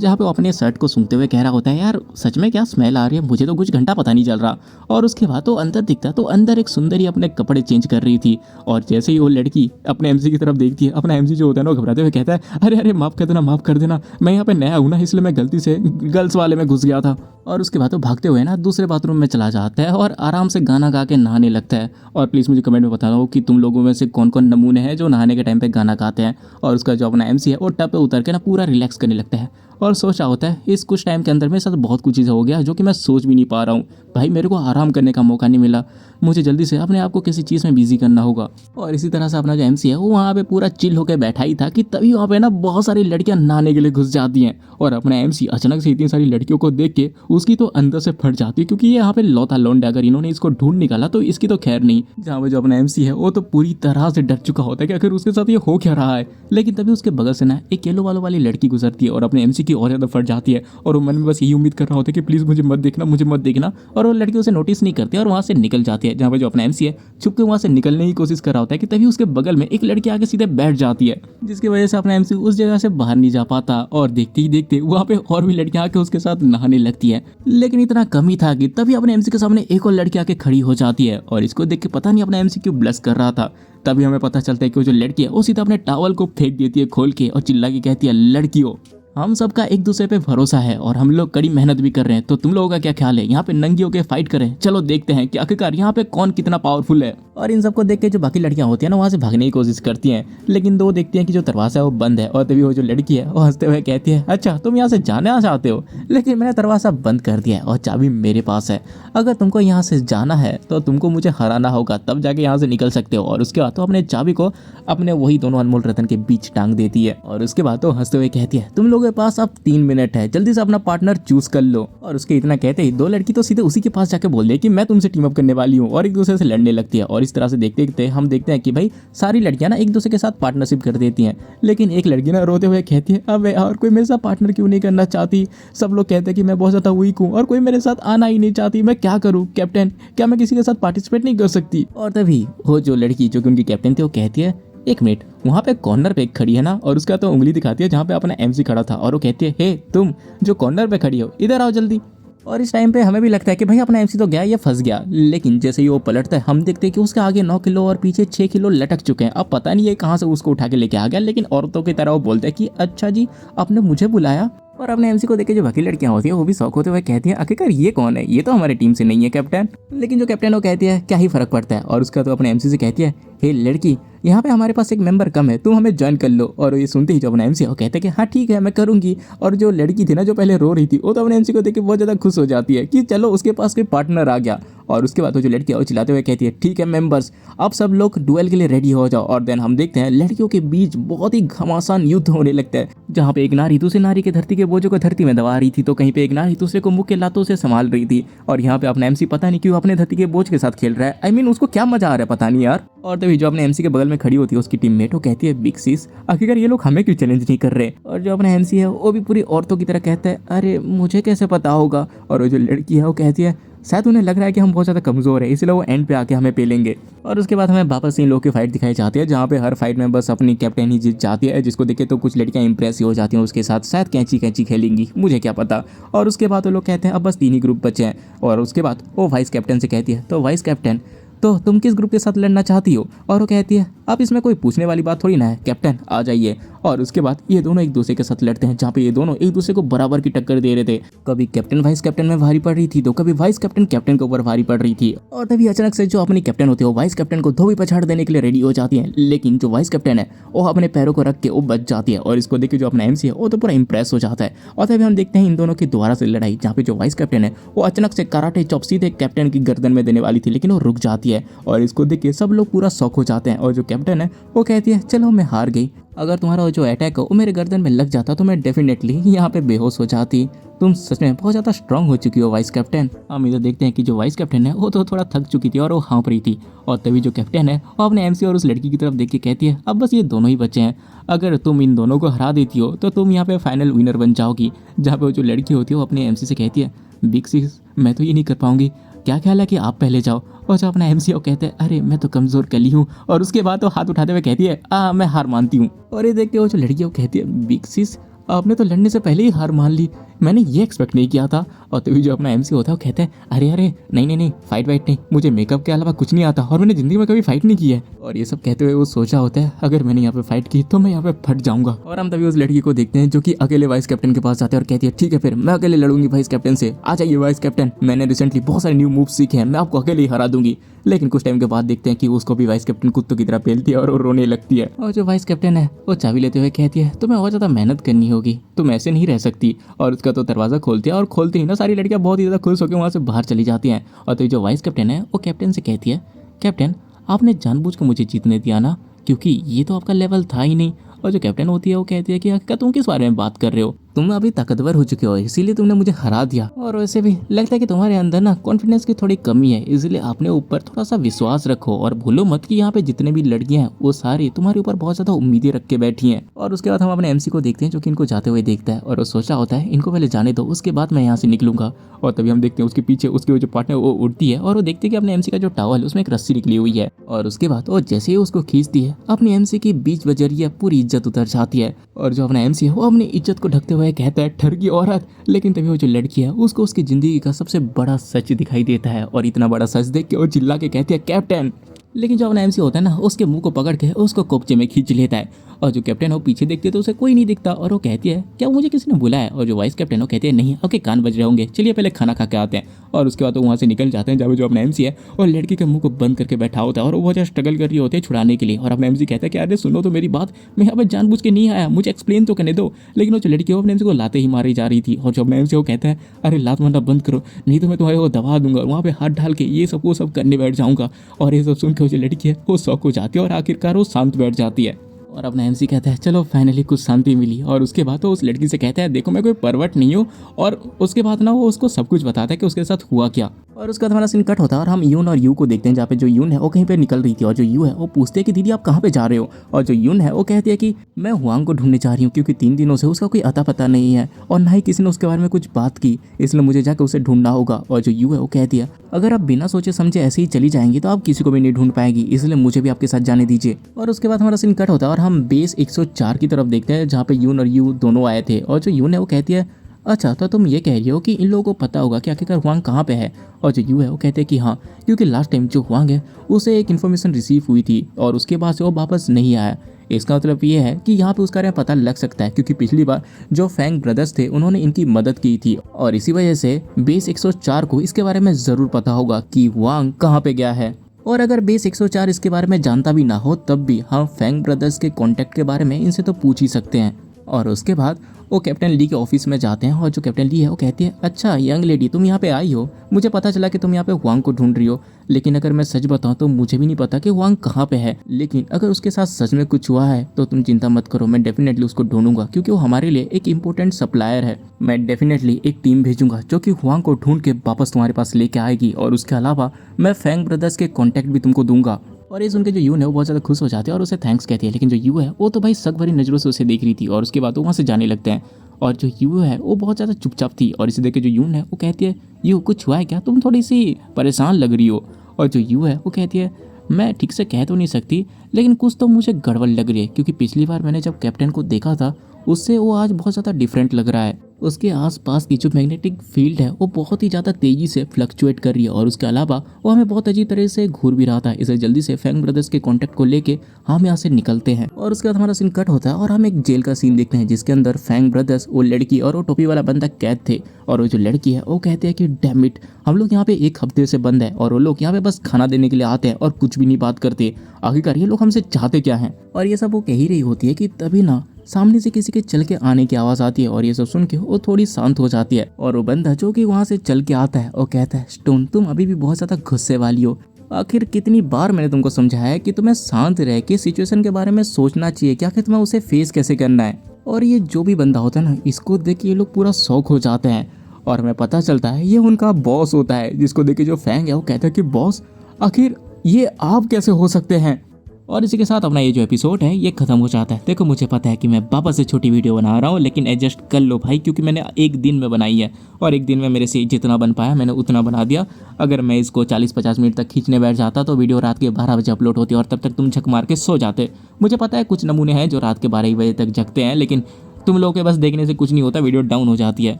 जहाँ पे वो अपने शर्ट को सूंघते हुए कह रहा होता है यार सच में क्या स्मेल आ रही है, मुझे तो कुछ घंटा पता नहीं चल रहा। और उसके बाद तो अंदर दिखता तो अंदर एक सुंदरी अपने कपड़े चेंज कर रही थी। और जैसे ही वो लड़की अपने एमसी की तरफ देखती है, अपना एमसी जो होता है ना घबराते हुए कहता है अरे माफ कर देना, माफ कर देना, मैं यहाँ पे नया हूँ ना, इसलिए मैं गलती से गर्ल्स वाले में घुस गया था। और उसके बाद वो भागते हुए ना दूसरे बाथरूम में चला जाता है और आराम से गाना गा के नहाने लगता है। और प्लीज़ मुझे कमेंट में बताना हो कि तुम लोगों में से कौन कौन नमूने हैं जो नहाने के टाइम पे गाना गाते हैं। और उसका जो अपना एमसी है वो टब पे उतर के ना पूरा रिलैक्स करने लगता है और सोच रहा होता है इस कुछ टाइम के अंदर मेरे साथ बहुत कुछ चीज़ें हो गया जो कि मैं सोच भी नहीं पा रहा हूँ। भाई मेरे को आराम करने का मौका नहीं मिला, मुझे जल्दी से अपने आप को किसी चीज़ में बिजी करना होगा। और इसी तरह से अपना जो एमसी है वो वहाँ पे पूरा चिल होकर बैठा ही था कि तभी वहाँ पे ना बहुत सारी लड़कियाँ नहाने के लिए घुस जाती हैं। और अपना एमसी अचानक से इतनी सारी लड़कियों को देख के उसकी तो अंदर से फट जाती है, क्योंकि ये यहाँ पे लौता लौंडा, अगर इन्होंने इसको ढूंढ निकाला तो इसकी तो खैर नहीं। जहाँ पे जो अपना एमसी है वो तो पूरी तरह से डर चुका होता है कि आखिर उसके साथ ये हो क्या रहा है। लेकिन तभी उसके बगल से ना एक येलो वालों वाली लड़की गुजरती है और अपने एमसी की और ज़्यादा फट जाती है। और वो मन में बस यही उम्मीद कर रहा होता है कि प्लीज़ मुझे मत देखना, मुझे मत देखना। और वो लड़की उसे नोटिस नहीं करती और वहाँ से निकल जाती है। जहाँ पे जो अपना एमसी है छुप के वहाँ से निकलने की कोशिश कर रहा होता है कि तभी उसके बगल में एक लड़की आके सीधे बैठ जाती है, जिसकी वजह से अपना एमसी उस जगह से बाहर नहीं जा पाता। और देखते ही देखते वहाँ पे और भी लड़कियाँ आके उसके साथ नहाने लगती है। लेकिन इतना कम ही था कि तभी अपने एमसी के सामने एक और लड़की आके खड़ी हो जाती है और इसको देख के पता नहीं अपना एमसी क्यों ब्लश कर रहा था। तभी हमें पता चलता है कि वो जो लड़की है वो सीधा अपने टॉवल को फेंक देती है खोल के और चिल्ला के कहती है लड़कियों हम सबका एक दूसरे पे भरोसा है और हम लोग कड़ी मेहनत भी कर रहे हैं, तो तुम लोगों का क्या ख्याल है? यहाँ पे नंगी होके फाइट करें? चलो देखते हैं कि आखिरकार यहाँ पे कौन कितना पावरफुल है। और इन सबको देख के जो बाकी लड़कियां होती है ना, वहाँ से भागने की कोशिश करती हैं, लेकिन दो देखती हैं कि जो दरवाजा है वो बंद है। और तभी वो जो लड़की है वो हंसते हुए कहती है, अच्छा तुम यहाँ से जाना चाहते हो, लेकिन मैंने दरवाजा बंद कर दिया है और चाबी मेरे पास है। अगर तुमको यहाँ से जाना है तो तुमको मुझे हराना होगा, तब जाके यहाँ से निकल सकते हो। और उसके बाद तो अपने चाबी को अपने वही दोनों अनमोल रतन के बीच टांग देती है। और उसके बाद तो हंसते हुए कहती है, तुम लोगों के पास अब 3 मिनट है, जल्दी से अपना पार्टनर चूज कर लो। और उसके इतना कहते ही दो लड़की तो सीधे उसी के पास जाके बोल दे कि मैं तुमसे टीम अप करने वाली हूँ, और एक दूसरे से लड़ने लगती है। और इस तरह से देखते देखते हम देखते हैं कि भाई सारी लड़कियां ना एक दूसरे के साथ पार्टनरशिप कर देती हैं, लेकिन एक लड़की ना रोते हुए कहती है, अब और कोई मेरे साथ पार्टनर क्यों नहीं करना चाहती? सब लोग कहते हैं कि मैं बहुत ज्यादा वीक हूँ और कोई मेरे साथ आना ही नहीं चाहती, मैं क्या करूँ कैप्टन? क्या मैं किसी के साथ पार्टिसिपेट नहीं कर सकती? और तभी वो जो लड़की जो कि उनकी कैप्टन थी वो कहती है, एक मिनट, वहाँ पे कॉर्नर पे एक खड़ी है ना, और उसका तो उंगली दिखाती है जहाँ पे अपना एमसी खड़ा था, और वो कहती है, हे तुम जो कॉर्नर पे खड़ी हो, इधर आओ जल्दी। और इस टाइम पे हमें भी लगता है कि भाई अपना एमसी तो गया, ये फंस गया। लेकिन जैसे ही वो पलटता है हम देखते हैं कि उसके आगे 9 किलो और पीछे 6 किलो लटक चुके हैं। अब पता नहीं ये कहाँ से उसको उठा के लेके आ गया, लेकिन औरतों की तरह वो बोलता है कि अच्छा जी आपने मुझे बुलाया। और अपने एमसी को देखे जो बाकी लड़कियां होती है वो भी शौक होते हुए कहती है, आखिरकार ये कौन है? ये तो हमारी टीम से नहीं है कैप्टन। लेकिन जो कैप्टन वो कहती है, क्या ही फर्क पड़ता है। और उसका तो अपने एमसी से कहती है, हे लड़की, यहाँ पे हमारे पास एक मेंबर कम है, तुम हमें ज्वाइन कर लो। और ये सुनते ही जो अपना एमसी है वो कहते हैं कि हाँ ठीक है मैं करूंगी। और जो लड़की थी ना जो पहले रो रही थी, वो तो अपने एमसी को देख के बहुत ज़्यादा खुश हो जाती है कि चलो उसके पास कोई पार्टनर आ गया। और उसके बाद वो जो लड़की है वो चिल्लाते हुए कहती है, ठीक है मेंबर्स, अब सब लोग डुएल के लिए रेडी हो जाओ। और देन हम देखते हैं लड़कियों के बीच बहुत ही घमासान युद्ध होने लगता है, जहाँ पे एक नारी दूसरी नारी के धरती के बोझों को धरती में दबा रही थी, तो कहीं पे एक नारी दूसरे को मुंह के लातों से संभाल रही थी। और यहाँ पे अपना एमसी पता नहीं क्यों अपने धरती के बोझ के साथ खेल रहा है। आई मीन उसको क्या मजा आ रहा है पता नहीं यार। और तभी जो अपने एमसी के बगल में खड़ी होती है उसकी टीममेट वो कहती है, बिग सिस, आखिरकार ये लोग हमें क्यों चैलेंज नहीं कर रहे? और जो अपना एमसी है वो भी पूरी औरतों की तरह कहता है, अरे मुझे कैसे पता होगा? और वो जो लड़की है वो कहती है, शायद उन्हें लग रहा है कि हम बहुत ज़्यादा कमज़ोर है, इसलिए वो एंड पे आके हमें पेलेंगे। और उसके बाद हमें वापस इन लोगों की फाइट दिखाई जाती है, जहाँ पे हर फाइट में बस अपनी कैप्टन ही जीत जाती है, जिसको देखे तो कुछ लड़कियां इंप्रेस ही हो जाती हैं उसके साथ, शायद कैंची कैंची खेलेंगी, मुझे क्या पता। और उसके बाद वो लोग कहते हैं अब बस 3 ही ग्रुप बचे हैं। और उसके बाद वो वाइस कैप्टन से कहती है, तो वाइस कैप्टन तो तुम किस ग्रुप के साथ लड़ना चाहती हो? और वो कहती है, अब इसमें कोई पूछने वाली बात थोड़ी ना है कैप्टन, आ जाइए। और उसके बाद ये दोनों एक दूसरे के साथ लड़ते हैं, जहाँ पे ये दोनों एक दूसरे को बराबर की टक्कर दे रहे थे। कभी कैप्टन वाइस कैप्टन में भारी पड़ रही थी, तो कभी वाइस कैप्टन कैप्टन के ऊपर भारी पड़ रही थी। और तभी अचानक से जो अपनी कैप्टन होती है वो वाइस कैप्टन को धोबी पछाड़ देने के लिए रेडी हो जाती है, लेकिन जो वाइस कैप्टन है वो अपने पैरों को रख के वो बच जाती है। और इसको देख के जो अपना एमसी है वो तो पूरा इंप्रेस हो जाता है। और तभी हम देखते हैं इन दोनों की दोबारा से लड़ाई, जहाँ पे जो वाइस कैप्टन है वो अचानक से कराटे चॉप सीधे कैप्टन की गर्दन में देने वाली थी, लेकिन वो रुक जाती है। और इसको देख के सब लोग पूरा शॉक हो जाते हैं। और जो कैप्टन है वो कहती है, चलो मैं हार गई, अगर तुम्हारा जो अटैक हो वो मेरे गर्दन में लग जाता तो मैं डेफिनेटली यहाँ पे बेहोश हो जाती। तुम सच में बहुत ज़्यादा स्ट्रांग हो चुकी हो वाइस कैप्टन। हम इधर देखते हैं कि जो वाइस कैप्टन है वो तो थोड़ा थक चुकी थी और वो हाँफ रही थी। और तभी जो कैप्टन है वो अपने एमसी और उस लड़की की तरफ देख के कहती है, अब बस ये दोनों ही बचे हैं, अगर तुम इन दोनों को हरा देती हो तो तुम यहाँ पे फाइनल विनर बन जाओगी। जहाँ पे जो लड़की होती है वो अपने एमसी से कहती है, बिग सिस मैं तो ये नहीं कर पाऊंगी, क्या ख्याल है कि आप पहले जाओ? और जो अपना एमसी कहते हैं, अरे मैं तो कमज़ोर कली हूँ। और उसके बाद तो हाथ उठाते हुए कहती है, मैं हार मानती हूँ। और ये देख के वो जो लड़की कहती है, बिग सिस आपने तो लड़ने से पहले ही हार मान ली, मैंने ये एक्सपेक्ट नहीं किया था। और तभी जो अपना एमसी होता है वो कहता है, अरे अरे नहीं फाइट वाइट नहीं, मुझे मेकअप के अलावा कुछ नहीं आता और मैंने ज़िंदगी में कभी फाइट नहीं की है। और ये सब कहते हुए वो सोचा होता है, अगर मैंने यहाँ पे फाइट की तो मैं यहाँ पे फट जाऊंगा। और हम तभी उस लड़की को देखते हैं जो कि अकेले वाइस कैप्टन के पास जाते हैं और कहती है, ठीक है फिर मैं अकेले लड़ूंगी वाइस कैप्टन से, आ जाइए वाइस कैप्टन, मैंने रिसेंटली बहुत सारे न्यू मूव सीखे हैं, मैं आपको अकेले ही हरा दूंगी। लेकिन कुछ टाइम के बाद देखते हैं कि उसको भी वाइस कैप्टन कुत्तों की तरह पेलती है और वो रोने लगती है। और जो वाइस कैप्टन है वो चाबी लेते हुए कहती है, तुम्हें और ज़्यादा मेहनत करनी होगी, तुम ऐसे नहीं रह सकती। और उसका तो दरवाज़ा खोलती है और खोलते ही ना सारी लड़कियां बहुत ही ज़्यादा खुश होकर वहाँ से बाहर चली जाती हैं। और तो जो वाइस कैप्टन है वो कैप्टन से कहती है, कैप्टन आपने जानबूझ कर मुझे जीतने दिया ना, क्योंकि ये तो आपका लेवल था ही नहीं। और जो कैप्टन होती है वो कहती है कि क्या तुम किस बारे में बात कर रहे हो, तुम अभी ताकतवर हो चुके हो इसीलिए तुमने मुझे हरा दिया। और वैसे भी लगता है कि तुम्हारे अंदर ना कॉन्फिडेंस की थोड़ी कमी है, इसलिए अपने ऊपर थोड़ा सा विश्वास रखो। और भूलो मत कि यहाँ पे जितने भी लड़कियां हैं वो सारी तुम्हारे ऊपर बहुत ज्यादा उम्मीदें रख के बैठी हैं। और उसके बाद हम अपने एमसी को देखते हैं जो कि इनको जाते हुए देखता है और वो सोचा होता है, इनको पहले जाने दो, उसके बाद मैं यहाँ से निकलूंगा। और तभी हम देखते हैं उसके पीछे उसके जो पार्टनर वो उड़ती है और वो देखते हैं कि अपने एमसी का जो टॉवल है उसमें एक रस्सी निकली हुई है। और उसके बाद वो जैसे ही उसको खींचती है अपनी एमसी की बीच बजरिया पूरी इज्जत उतर जाती है। और जो अपना एमसी है वो अपनी इज्जत को ढकते हुए कहता है, ठरकी औरत। लेकिन तभी वो जो लड़की है उसको उसकी जिंदगी का सबसे बड़ा सच दिखाई देता है और इतना बड़ा सच देख के वो चिल्ला के कहती है, कैप्टन लेकिन जो अपना एमसी होता है ना, उसके मुंह को पकड़ के उसको कोपचे में खींच लेता है। और जो कैप्टन है वो पीछे देखती है तो उसे कोई नहीं दिखता और वो कहती है क्या मुझे किसी ने बुलाया है? और जो वाइस कैप्टन है वो कहती है नहीं, आपके कान बज रहे होंगे, चलिए पहले खाना खा के आते हैं। और उसके बाद वो वहाँ से निकल जाते हैं जहाँ पे जो अपना एमसी है और लड़की के मुंह को बंद करके बैठा होता है और वो बहुत ज़्यादा स्ट्रगल कर रही होती है छुड़ाने के लिए। और अपना एमसी कहता है कि अरे सुनो तो मेरी बात, मैं यहाँ पर जानबूझ के नहीं आया, मुझे एक्सप्लेन तो करने दो। लेकिन वो जो लड़की है वो अपने एमसी को लाते ही मारी जा रही थी। और जो अपना एमसी वो कहता है अरे लात मारना बंद करो, नहीं तो मैं तुम्हारे को दबा दूंगा, वहाँ पे हाथ डाल के ये सब वो सब करने बैठ जाऊँगा। और ये सब सुन के वो जो लड़की है वो शौक हो जाती है और आखिरकार वो शांत बैठ जाती है। और अपना एमसी कहता है चलो फाइनली कुछ शांति मिली। और उसके बाद तो उस लड़की से कहता है देखो मैं कोई परवट नहीं हूँ। और उसके बाद ना वो उसको सब कुछ बताता है कि उसके साथ हुआ क्या। और उसका हमारा सीन कट होता है और हम यून और यू को देखते हैं जहाँ पे जो यून है वो कहीं पे निकल रही थी और जो यू है वो पूछते हैं कि दीदी आप कहाँ पे जा रहे हो। और जो यून है वो कहती है कि मैं हुआंग को ढूंढने जा रही हूँ क्योंकि 3 दिनों से उसका कोई अता पता नहीं है और ना ही किसी ने उसके बारे में कुछ बात की, इसलिए मुझे जाकर उसे ढूंढना होगा। और जो यू है वो कहती है अगर आप बिना सोचे समझे ऐसे ही चली जाएंगी तो आप किसी को भी नहीं ढूंढ पाएंगी, इसलिए मुझे भी आपके साथ जाने दीजिए। और उसके बाद हमारा सीन कट होता है और हम बेस 104 की तरफ देखते हैं जहाँ पे यून और यू दोनों आए थे। और जो यून है वो कहती है अच्छा तो तुम ये कह रही हो कि इन लोगों को पता होगा कि आखिरकार हुआंग कहाँ पे है। और जो यू है वो कहते हैं कि हाँ, क्योंकि लास्ट टाइम जो हुआंग है उसे एक इन्फॉर्मेशन रिसीव हुई थी और उसके बाद से वो वापस नहीं आया। इसका मतलब ये है कि यहाँ पे उसका पता लग सकता है क्योंकि पिछली बार जो फैंग ब्रदर्स थे उन्होंने इनकी मदद की थी और इसी वजह से बेस 104 को इसके बारे में ज़रूर पता होगा कि हुआंग कहाँ पे गया है। और अगर बेस 104 इसके बारे में जानता भी ना हो तब भी हम फैंग ब्रदर्स के कॉन्टैक्ट के बारे में इनसे तो पूछ ही सकते हैं। और उसके बाद वो कैप्टन ली के ऑफिस में जाते हैं और जो कैप्टन ली है वो कहती है अच्छा यंग लेडी तुम यहाँ पे आई हो, मुझे पता चला कि तुम यहाँ पे हुआंग को ढूंढ रही हो, लेकिन अगर मैं सच बताऊँ तो मुझे भी नहीं पता कि हुआंग कहाँ पे है। लेकिन अगर उसके साथ सच में कुछ हुआ है तो तुम चिंता मत करो, मैं डेफिनेटली उसको ढूंढूंगा क्योंकि वो हमारे लिए एक इंपॉर्टेंट सप्लायर है। मैं डेफिनेटली एक टीम भेजूंगा जो कि हुआंग को ढूंढ के वापस तुम्हारे पास लेके आएगी और उसके अलावा मैं फैंग ब्रदर्स के कॉन्टैक्ट भी तुमको दूंगा। और ये सुन के जो यून है वो बहुत ज़्यादा खुश हो जाते हैं और उसे थैंक्स कहती है। लेकिन जो यू है वो तो भाई शक भरी नज़रों से उसे देख रही थी और उसके बाद वो वहाँ से जाने लगते हैं। और जो यू है वो बहुत ज़्यादा चुपचाप थी और इसे देख के जो यून है वो कहती है यू कुछ हुआ है क्या, तुम थोड़ी सी परेशान लग रही हो। और जो यू है वो कहती है मैं ठीक से कह तो नहीं सकती लेकिन कुछ तो मुझे गड़बड़ लग रही है क्योंकि पिछली बार मैंने जब कैप्टन को देखा था उससे वो आज बहुत ज़्यादा डिफरेंट लग रहा है। उसके आसपास की जो मैग्नेटिक फील्ड है वो बहुत ही ज़्यादा तेज़ी से फ्लक्चुएट कर रही है और उसके अलावा वो हमें बहुत अजीब तरह से घूर भी रहा था। इसे जल्दी से फैंग ब्रदर्स के कॉन्टैक्ट को लेके हम यहाँ से निकलते हैं। और उसके बाद हमारा सीन कट होता है और हम एक जेल का सीन देखते हैं जिसके अंदर फैंग ब्रदर्स, वो लड़की और वो टोपी वाला बंदा कैद थे। और वो जो लड़की है वो कहते हैं कि डैम इट, हम लोग यहाँ पे 1 हफ्ते से बंद है और वो लोग यहाँ पे बस खाना देने के लिए आते हैं और कुछ भी नहीं बात करते, आखिरकार ये लोग हमसे चाहते क्या हैं। और ये सब वो कह ही रही होती है कि तभी ना सामने से किसी के चल के आने की आवाज़ आती है और ये सब सुन के वो थोड़ी शांत हो जाती है। और वो बंदा जो कि वहाँ से चल के आता है वो कहता है स्टोन तुम अभी भी बहुत ज़्यादा गुस्से वाली हो, आखिर कितनी बार मैंने तुमको समझाया है कि तुम्हें शांत रह के सिचुएशन के बारे में सोचना चाहिए, क्या कि तुम्हें उसे फेस कैसे करना है। और ये जो भी बंदा होता है ना इसको देख के ये लोग पूरा शौक हो जाते हैं और हमें पता चलता है ये उनका बॉस होता है, जिसको देख के जो फैंग है वो कहता है कि बॉस आखिर ये आप कैसे हो सकते हैं। और इसी के साथ अपना ये जो एपिसोड है ये खत्म हो जाता है। देखो मुझे पता है कि मैं वापस से छोटी वीडियो बना रहा हूँ लेकिन एडजस्ट कर लो भाई क्योंकि मैंने एक दिन में बनाई है और एक दिन में मेरे से जितना बन पाया मैंने उतना बना दिया। अगर मैं इसको 40-50 मिनट तक खींचने बैठ जाता तो वीडियो रात के 12 बजे अपलोड होती और तब तक तुम झक मार के सो जाते। मुझे पता है कुछ नमूने हैं जो रात के 12 बजे तक जगते हैं लेकिन तुम लोगों के बस देखने से कुछ नहीं होता, वीडियो डाउन हो जाती है।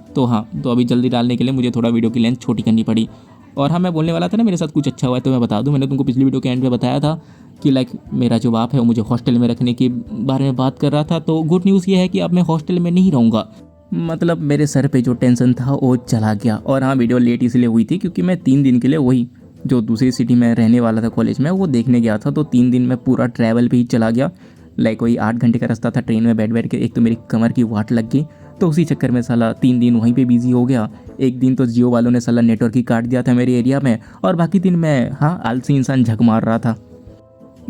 तो हाँ, तो अभी जल्दी डालने के लिए मुझे थोड़ा वीडियो की लेंथ छोटी करनी पड़ी। और हाँ, मैं बोलने वाला था ना मेरे साथ कुछ अच्छा हुआ है तो मैं बता दूं, मैंने तुमको पिछली वीडियो के एंड में बताया था कि लाइक मेरा जो बाप है वो मुझे हॉस्टल में रखने के बारे में बात कर रहा था। तो गुड न्यूज़ ये है कि अब मैं हॉस्टल में नहीं रहूँगा, मतलब मेरे सर पे जो टेंशन था वो चला गया। और हाँ, वीडियो लेट इसलिए हुई थी क्योंकि मैं 3 दिन के लिए वही जो दूसरी सिटी में रहने वाला था कॉलेज में वो देखने गया था, तो 3 दिन में पूरा ट्रैवल पे ही चला गया। लाइक वही 8 घंटे का रास्ता था ट्रेन में बैठ बैठ के, एक तो मेरी कमर की वाट लग गई तो उसी चक्कर में साला 3 दिन वहीं पे बिजी हो गया। एक दिन तो जियो वालों ने साला नेटवर्क ही काट दिया था मेरे एरिया में और बाकी दिन मैं हाँ आलसी इंसान झक मार रहा था।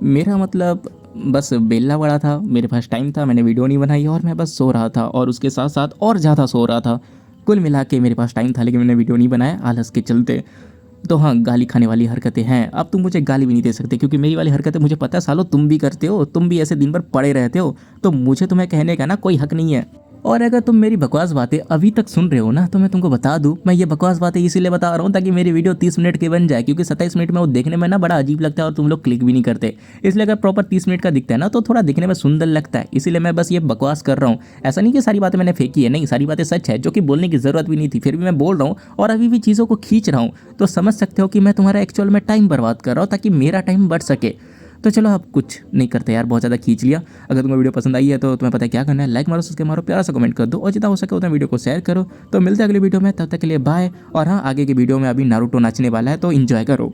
मेरा मतलब बस बेला बड़ा था, मेरे पास टाइम था, मैंने वीडियो नहीं बनाई और मैं बस सो रहा था और उसके साथ साथ और ज़्यादा सो रहा था। कुल मिला के मेरे पास टाइम था लेकिन मैंने वीडियो नहीं बनाया आलस के चलते। तो हाँ, गाली खाने वाली हरकतें हैं। अब तुम मुझे गाली भी नहीं दे सकते क्योंकि मेरी वाली हरकतें मुझे पता है सालो तुम भी करते हो, तुम भी ऐसे दिन भर पड़े रहते हो, तो मुझे तुम्हें कहने का ना कोई हक नहीं है। और अगर तुम मेरी बकवास बातें अभी तक सुन रहे हो ना, तो मैं तुमको बता दूं, मैं ये बकवास बातें इसीलिए बता रहा हूँ ताकि मेरी वीडियो 30 मिनट की बन जाए, क्योंकि 27 मिनट में वो देखने में ना बड़ा अजीब लगता है और तुम लोग क्लिक भी नहीं करते। इसलिए अगर प्रॉपर 30 मिनट का दिखता है ना, तो थोड़ा दिखने में सुंदर लगता है, इसीलिए मैं बस ये बकवास कर रहा हूँ। ऐसा नहीं कि सारी बातें मैंने फेंकी है, नहीं, सारी बातें सच है, जो कि बोलने की जरूरत भी नहीं थी, फिर भी मैं बोल रहा हूँ और अभी भी चीज़ों को खींच रहा हूँ। तो समझ सकते हो कि मैं तुम्हारा एक्चुअल में टाइम बर्बाद कर रहा हूँ ताकि मेरा टाइम बढ़ सके। तो चलो अब कुछ नहीं करते यार, बहुत ज़्यादा खींच लिया। अगर तुम्हें वीडियो पसंद आई है तो तुम्हें पता है क्या करना है, लाइक मारो, सब्सक्राइब मारो, प्यारा सा कमेंट कर दो और जितना हो सके उतना वीडियो को शेयर करो। तो मिलते हैं अगले वीडियो में, तब तक के लिए बाय। और हाँ, आगे की वीडियो में अभी नारुतो नाचने वाला है, तो इन्जॉय करो।